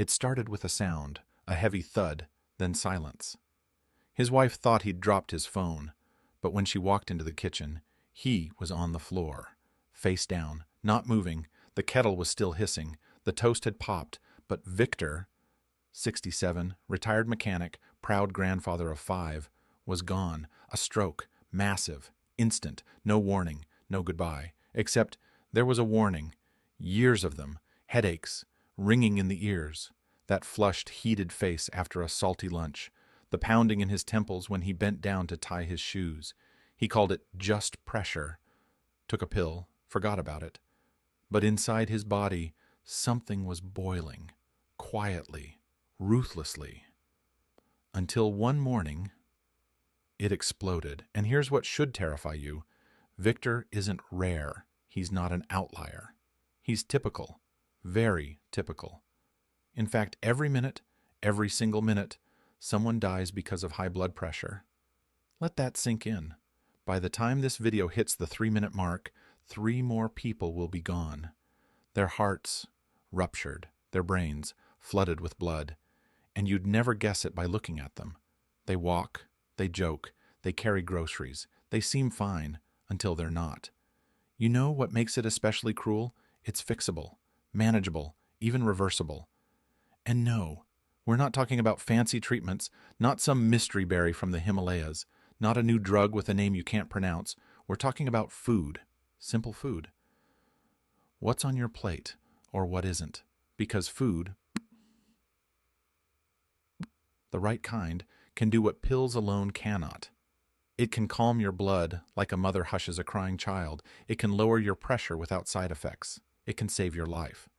It started with a sound, a heavy thud, then silence. His wife thought he'd dropped his phone, but when she walked into the kitchen, he was on the floor, face down, not moving. The kettle was still hissing. The toast had popped, but Victor, 67, retired mechanic, proud grandfather of 5, was gone. A stroke, massive, instant, no warning, no goodbye. Except there was a warning. Years of them, headaches, ringing in the ears, that flushed, heated face after a salty lunch, the pounding in his temples when he bent down to tie his shoes. He called it just pressure. Took a pill, forgot about it. But inside his body, something was boiling, quietly, ruthlessly. Until one morning, it exploded. And here's what should terrify you. Victor isn't rare. He's not an outlier. He's typical, very typical. In fact, every minute, every single minute, someone dies because of high blood pressure. Let that sink in. By the time this video hits the 3-minute mark, 3 more people will be gone. Their hearts ruptured, their brains flooded with blood, and you'd never guess it by looking at them. They walk, they joke, they carry groceries, they seem fine until they're not. You know what makes it especially cruel? It's fixable, manageable, even reversible. And no, we're not talking about fancy treatments, not some mystery berry from the Himalayas, not a new drug with a name you can't pronounce. We're talking about food, simple food. What's on your plate, or what isn't? Because food, the right kind, can do what pills alone cannot. It can calm your blood like a mother hushes a crying child. It can lower your pressure without side effects. It can save your life.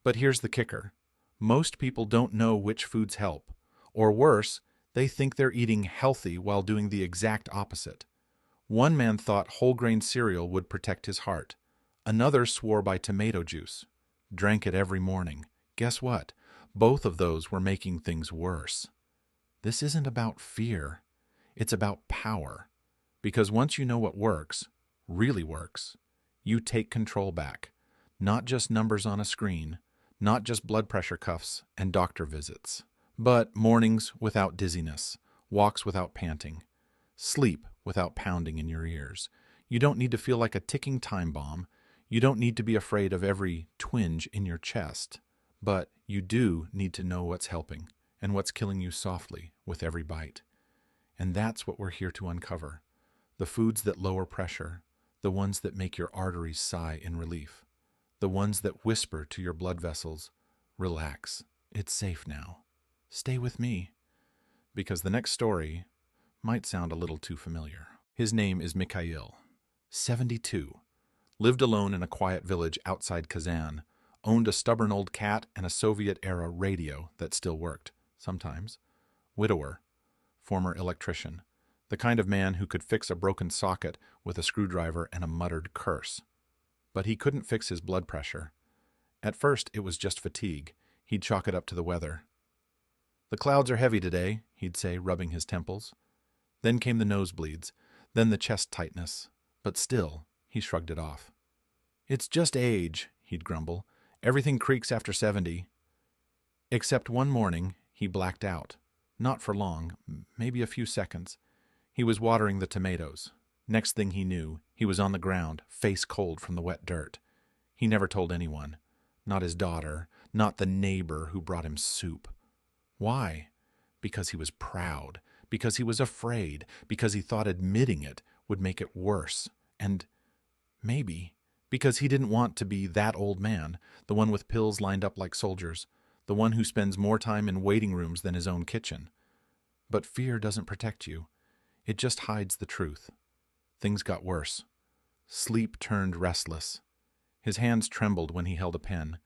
But here's the kicker. Most people don't know which foods help. Or worse, they think they're eating healthy while doing the exact opposite. One man thought whole grain cereal would protect his heart. Another swore by tomato juice. Drank it every morning. Guess what? Both of those were making things worse. This isn't about fear. It's about power. Because once you know what works, really works, you take control back. Not just numbers on a screen, not just blood pressure cuffs and doctor visits, but mornings without dizziness, walks without panting, sleep without pounding in your ears. You don't need to feel like a ticking time bomb. You don't need to be afraid of every twinge in your chest. But you do need to know what's helping and what's killing you softly with every bite. And that's what we're here to uncover. The foods that lower pressure, the ones that make your arteries sigh in relief, the ones that whisper to your blood vessels, relax, it's safe now. Stay with me. Because the next story might sound a little too familiar. His name is Mikhail, 72, lived alone in a quiet village outside Kazan, owned a stubborn old cat and a Soviet-era radio that still worked, sometimes. Widower, former electrician, the kind of man who could fix a broken socket with a screwdriver and a muttered curse. But he couldn't fix his blood pressure. At first, it was just fatigue. He'd chalk it up to the weather. "The clouds are heavy today," he'd say, rubbing his temples. Then came the nosebleeds, then the chest tightness. But still, he shrugged it off. "It's just age," he'd grumble. "Everything creaks after 70. Except one morning, he blacked out. Not for long, maybe a few seconds. He was watering the tomatoes. Next thing he knew, he was on the ground, face cold from the wet dirt. He never told anyone. Not his daughter, not the neighbor who brought him soup. Why? Because he was proud, because he was afraid, because he thought admitting it would make it worse, and maybe because he didn't want to be that old man, the one with pills lined up like soldiers, the one who spends more time in waiting rooms than his own kitchen. But fear doesn't protect you. It just hides the truth. Things got worse. Sleep turned restless. His hands trembled when he held a pen.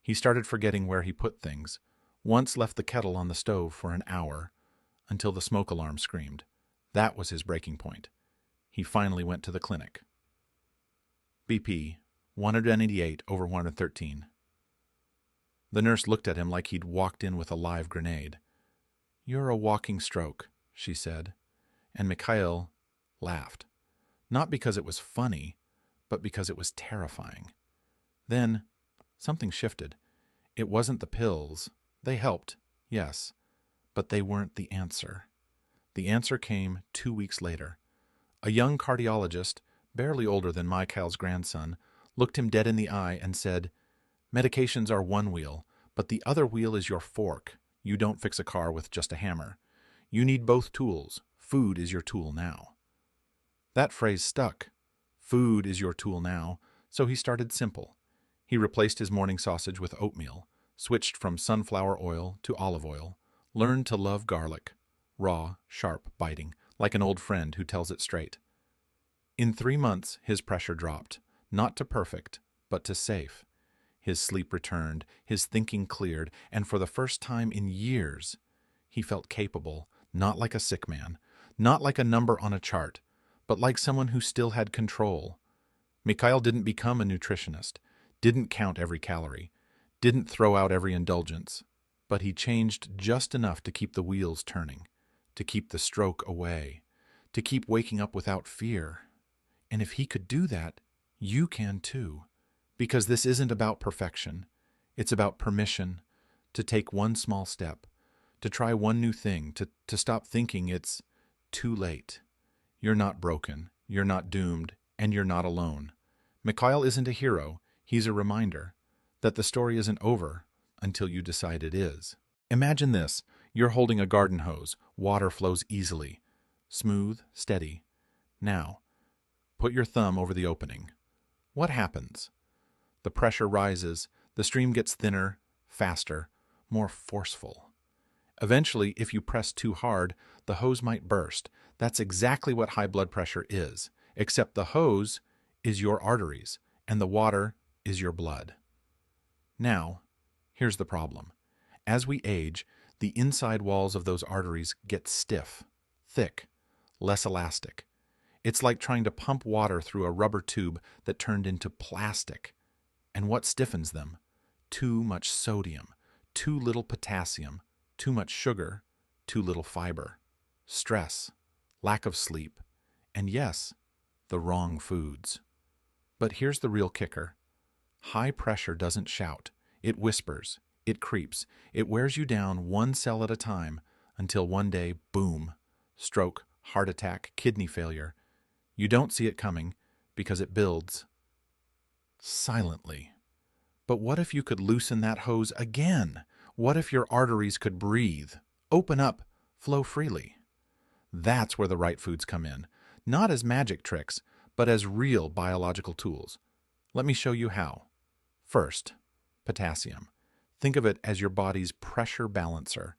He started forgetting where he put things. Once left the kettle on the stove for an hour, until the smoke alarm screamed. That was his breaking point. He finally went to the clinic. BP, 188/113. The nurse looked at him like he'd walked in with a live grenade. "You're a walking stroke," she said, and Mikhail laughed. Not because it was funny, but because it was terrifying. Then something shifted. It wasn't the pills. They helped, yes, but they weren't the answer. The answer came 2 weeks later. A young cardiologist, barely older than Mikhail's grandson, looked him dead in the eye and said, "Medications are one wheel, but the other wheel is your fork. You don't fix a car with just a hammer. You need both tools. Food is your tool now." That phrase stuck. Food is your tool now, so he started simple. He replaced his morning sausage with oatmeal, switched from sunflower oil to olive oil, learned to love garlic, raw, sharp, biting, like an old friend who tells it straight. In 3 months, his pressure dropped, not to perfect, but to safe. His sleep returned, his thinking cleared, and for the first time in years, he felt capable, not like a sick man, not like a number on a chart, but like someone who still had control. Mikhail didn't become a nutritionist, didn't count every calorie, didn't throw out every indulgence, but he changed just enough to keep the wheels turning, to keep the stroke away, to keep waking up without fear. And if he could do that, you can too. Because this isn't about perfection. It's about permission to take one small step, to try one new thing, to stop thinking it's too late. You're not broken, you're not doomed, and you're not alone. Mikhail isn't a hero, he's a reminder that the story isn't over until you decide it is. Imagine this, you're holding a garden hose, water flows easily, smooth, steady. Now, put your thumb over the opening. What happens? The pressure rises, the stream gets thinner, faster, more forceful. Eventually, if you press too hard, the hose might burst. That's exactly what high blood pressure is, except the hose is your arteries, and the water is your blood. Now, here's the problem. As we age, the inside walls of those arteries get stiff, thick, less elastic. It's like trying to pump water through a rubber tube that turned into plastic. And what stiffens them? Too much sodium, too little potassium, too much sugar, too little fiber, stress, lack of sleep, and yes, the wrong foods. But here's the real kicker. High pressure doesn't shout. It whispers. It creeps. It wears you down one cell at a time until one day, boom, stroke, heart attack, kidney failure. You don't see it coming because it builds silently. But what if you could loosen that hose again? What if your arteries could breathe, open up, flow freely? That's where the right foods come in, not as magic tricks, but as real biological tools. Let me show you how. First, potassium. Think of it as your body's pressure balancer.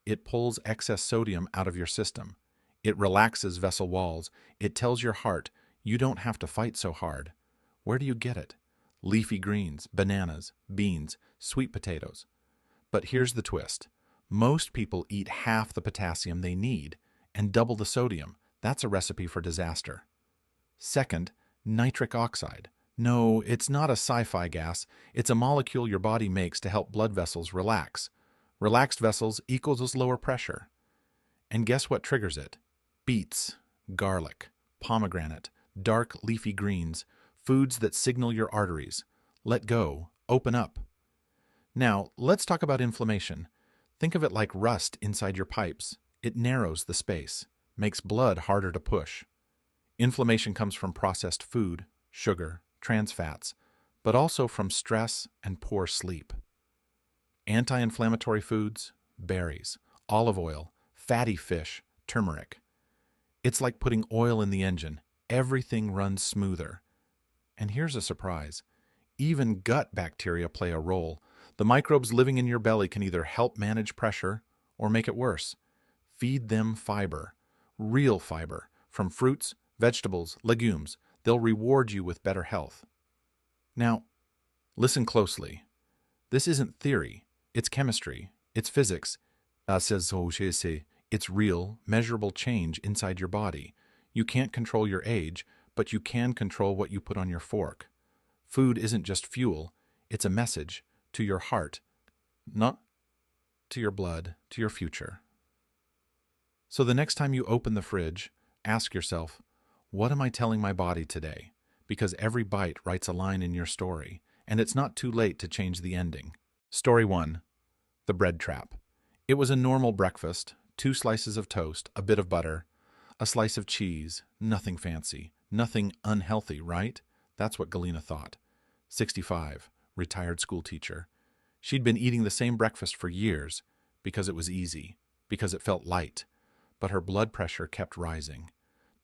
It pulls excess sodium out of your system. It relaxes vessel walls. It tells your heart, you don't have to fight so hard. Where do you get it? Leafy greens, bananas, beans, sweet potatoes. But here's the twist. Most people eat half the potassium they need and double the sodium. That's a recipe for disaster. Second, nitric oxide. No, it's not a sci-fi gas. It's a molecule your body makes to help blood vessels relax. Relaxed vessels equals lower pressure. And guess what triggers it? Beets, garlic, pomegranate, dark leafy greens, foods that signal your arteries. Let go, open up. Now, let's talk about inflammation. Think of it like rust inside your pipes. It narrows the space, makes blood harder to push. Inflammation comes from processed food, sugar, trans fats, but also from stress and poor sleep. Anti-inflammatory foods, berries, olive oil, fatty fish, turmeric. It's like putting oil in the engine. Everything runs smoother. And here's a surprise. Even gut bacteria play a role. The microbes living in your belly can either help manage pressure or make it worse. Feed them fiber, real fiber, from fruits, vegetables, legumes. They'll reward you with better health. Now, listen closely. This isn't theory. It's chemistry. It's physics. It's real, measurable change inside your body. You can't control your age, but you can control what you put on your fork. Food isn't just fuel. It's a message to your heart, not to your blood, to your future. So the next time you open the fridge, ask yourself, what am I telling my body today? Because every bite writes a line in your story, and it's not too late to change the ending. Story 1. The bread trap. It was a normal breakfast, 2 slices of toast, a bit of butter, a slice of cheese, nothing fancy, nothing unhealthy, right? That's what Galena thought. 65, retired school teacher. She'd been eating the same breakfast for years because it was easy, because it felt light, but her blood pressure kept rising,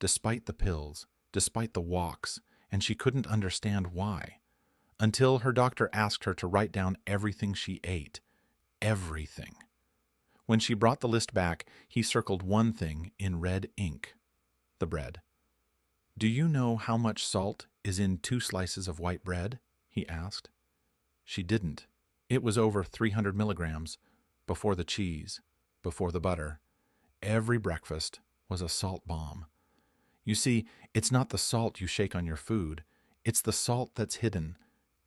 despite the pills, despite the walks, and she couldn't understand why, until her doctor asked her to write down everything she ate. Everything. When she brought the list back, he circled one thing in red ink: the bread. "Do you know how much salt is in 2 slices of white bread?" he asked. She didn't. It was over 300 milligrams, before the cheese, before the butter. Every breakfast was a salt bomb. You see, it's not the salt you shake on your food. It's the salt that's hidden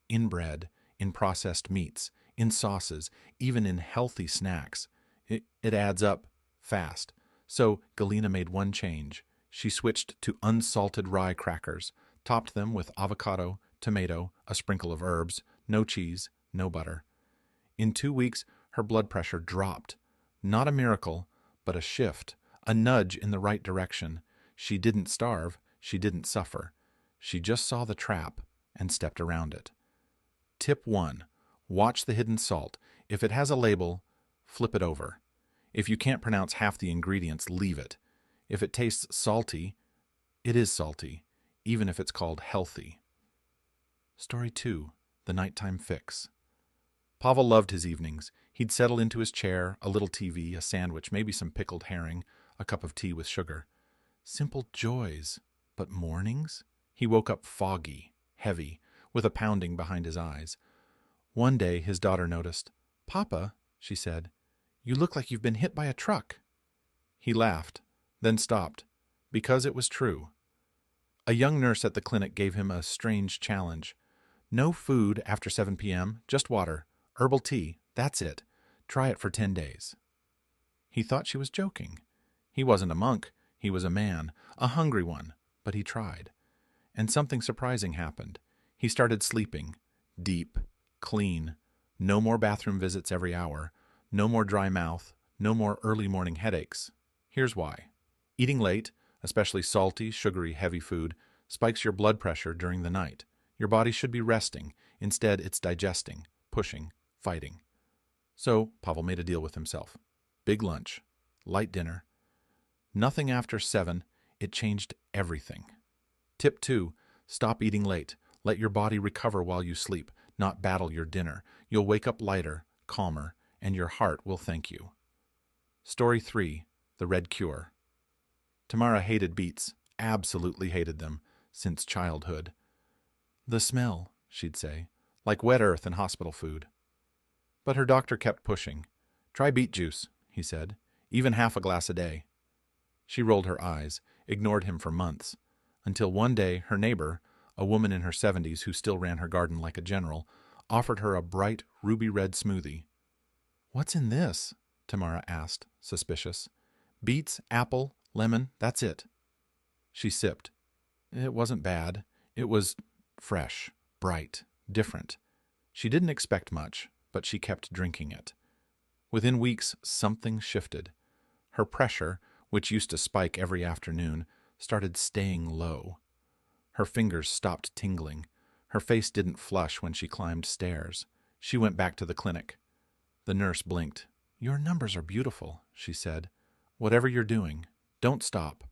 in bread, in processed meats, in sauces, even in healthy snacks. It adds up fast. So Galena made one change. She switched to unsalted rye crackers, topped them with avocado, tomato, a sprinkle of herbs, no cheese, no butter. In 2 weeks, her blood pressure dropped. Not a miracle, but a shift, a nudge in the right direction. She didn't starve, she didn't suffer. She just saw the trap and stepped around it. Tip 1. Watch the hidden salt. If it has a label, flip it over. If you can't pronounce half the ingredients, leave it. If it tastes salty, it is salty, even if it's called healthy. Story 2. The Nighttime Fix. Pavel loved his evenings. He'd settle into his chair, a little TV, a sandwich, maybe some pickled herring, a cup of tea with sugar. Simple joys. But mornings? He woke up foggy, heavy, with a pounding behind his eyes. One day his daughter noticed. "Papa," she said, "you look like you've been hit by a truck." He laughed, then stopped, because it was true. A young nurse at the clinic gave him a strange challenge. "No food after 7 p.m., just water. Herbal tea, that's it. Try it for 10 days. He thought she was joking. He wasn't a monk, he was a man, a hungry one, but he tried. And something surprising happened. He started sleeping, deep, clean, no more bathroom visits every hour, no more dry mouth, no more early morning headaches. Here's why. Eating late, especially salty, sugary, heavy food, spikes your blood pressure during the night. Your body should be resting. Instead, it's digesting, pushing, fighting. So Pavel made a deal with himself. Big lunch, light dinner, nothing after 7. It changed everything. Tip 2. Stop eating late. Let your body recover while you sleep, not battle your dinner. You'll wake up lighter, calmer, and your heart will thank you. Story 3. The Red Cure. Tamara hated beets, absolutely hated them, since childhood. "The smell," she'd say, "like wet earth and hospital food." But her doctor kept pushing. "Try beet juice," he said, "even half a glass a day." She rolled her eyes, ignored him for months, until one day her neighbor, a woman in her 70s who still ran her garden like a general, offered her a bright ruby-red smoothie. "What's in this?" Tamara asked, suspicious. "Beets, apple, lemon, that's it." She sipped. It wasn't bad. It was fresh, bright, different. She didn't expect much, but she kept drinking it. Within weeks, something shifted. Her pressure, which used to spike every afternoon, started staying low. Her fingers stopped tingling. Her face didn't flush when she climbed stairs. She went back to the clinic. The nurse blinked. "Your numbers are beautiful," she said. "Whatever you're doing, don't stop."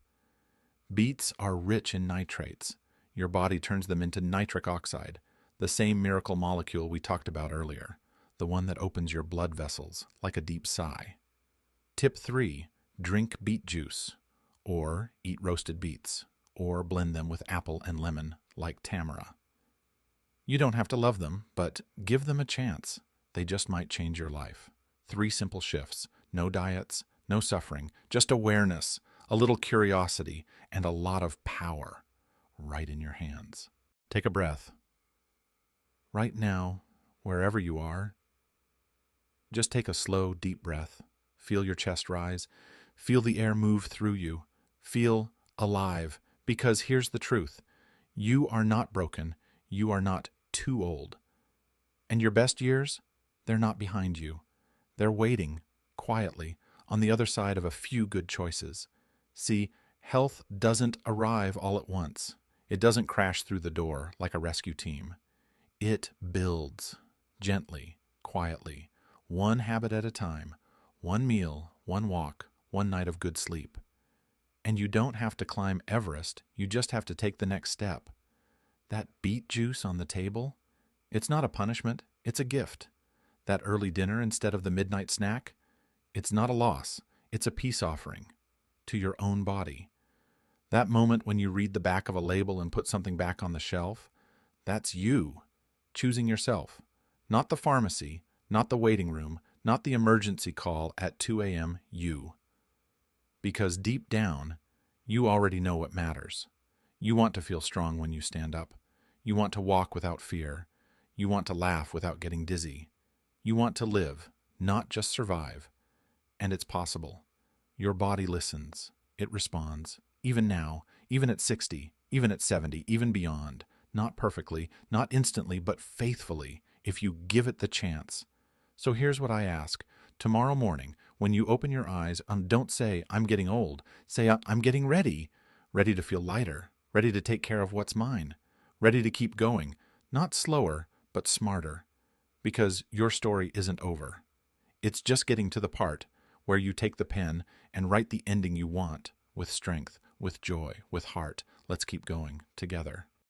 Beets are rich in nitrates. Your body turns them into nitric oxide, the same miracle molecule we talked about earlier, the one that opens your blood vessels like a deep sigh. Tip 3. Drink beet juice, or eat roasted beets, or blend them with apple and lemon, like Tamara. You don't have to love them, but give them a chance. They just might change your life. 3 simple shifts, no diets, no suffering, just awareness, a little curiosity, and a lot of power right in your hands. Take a breath. Right now, wherever you are, just take a slow, deep breath. Feel your chest rise. Feel the air move through you. Feel alive, because here's the truth. You are not broken. You are not too old. And your best years, they're not behind you. They're waiting, quietly, on the other side of a few good choices. See, health doesn't arrive all at once. It doesn't crash through the door like a rescue team. It builds, gently, quietly, one habit at a time, one meal, one walk, one night of good sleep. And you don't have to climb Everest, you just have to take the next step. That beet juice on the table, it's not a punishment, it's a gift. That early dinner instead of the midnight snack, it's not a loss, it's a peace offering to your own body. That moment when you read the back of a label and put something back on the shelf, that's you, choosing yourself. Not the pharmacy, not the waiting room, not the emergency call at 2 a.m., you. Because deep down, you already know what matters. You want to feel strong when you stand up. You want to walk without fear. You want to laugh without getting dizzy. You want to live, not just survive. And it's possible. Your body listens. It responds. Even now, even at 60, even at 70, even beyond. Not perfectly, not instantly, but faithfully, if you give it the chance. So here's what I ask. Tomorrow morning, when you open your eyes, don't say, I'm getting old. Say, I'm getting ready. Ready to feel lighter. Ready to take care of what's mine. Ready to keep going. Not slower, but smarter. Because your story isn't over. It's just getting to the part where you take the pen and write the ending you want with strength, with joy, with heart. Let's keep going together.